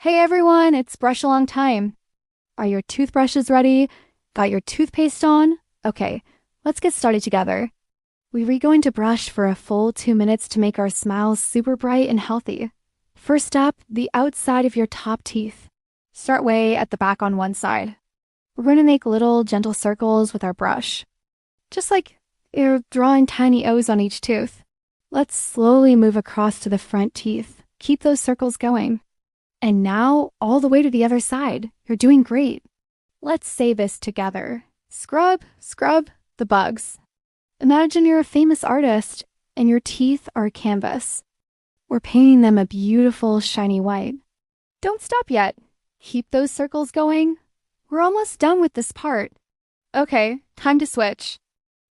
Hey everyone, it's Brush Along Time. Are your toothbrushes ready? Got your toothpaste on? Okay, let's get started together. We're going to brush for a full 2 minutes to make our smiles super bright and healthy. First up, the outside of your top teeth. Start way at the back on one side. We're going to make little gentle circles with our brush. Just like you're drawing tiny O's on each tooth. Let's slowly move across to the front teeth. Keep those circles going. And now, all the way to the other side. You're doing great. Let's say this together. Scrub, scrub the bugs. Imagine you're a famous artist and your teeth are a canvas. We're painting them a beautiful, shiny white. Don't stop yet. Keep those circles going. We're almost done with this part. Okay, time to switch.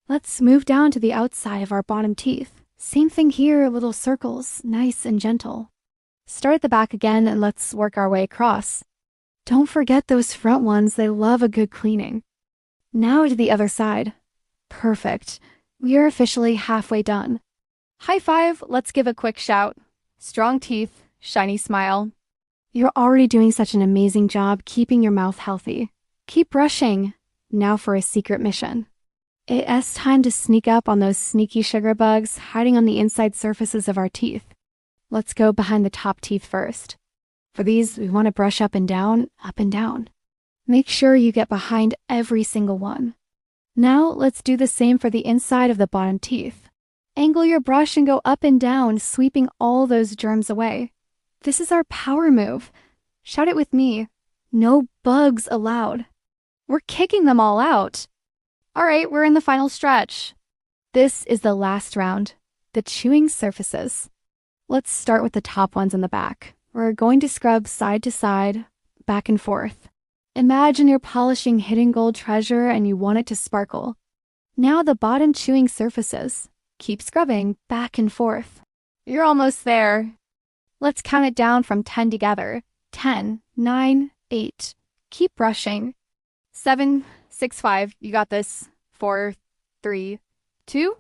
Let's move down to the outside of our bottom teeth. Same thing here, little circles, nice and gentle. Start at the back again and let's work our way across. Don't forget those front ones, they love a good cleaning. Now to the other side. Perfect. We are officially halfway done. High five, let's give a quick shout. Strong teeth, shiny smile. You're already doing such an amazing job keeping your mouth healthy. Keep brushing. Now for a secret mission. It's time to sneak up on those sneaky sugar bugs hiding on the inside surfaces of our teeth. Let's go behind the top teeth first. For these, we want to brush up and down, up and down. Make sure you get behind every single one. Now, let's do the same for the inside of the bottom teeth. Angle your brush and go up and down, sweeping all those germs away. This is our power move. Shout it with me. No bugs allowed. We're kicking them all out. All right, we're in the final stretch. This is the last round, the chewing surfaces. Let's start with the top ones in the back. We're going to scrub side to side, back and forth. Imagine you're polishing hidden gold treasure and you want it to sparkle. Now the bottom chewing surfaces. Keep scrubbing back and forth. You're almost there. Let's count it down from 10 together. 10, 9, 8. Keep brushing. 7, 6, 5. You got this. 4, 3, 2,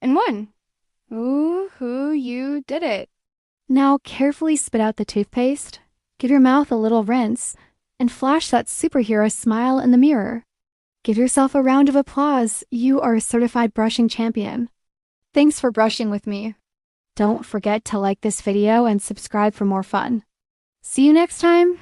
and 1. Ooh, you did it. Now carefully spit out the toothpaste, give your mouth a little rinse, and flash that superhero smile in the mirror. Give yourself a round of applause. You are a certified brushing champion. Thanks for brushing with me. Don't forget to like this video and subscribe for more fun. See you next time.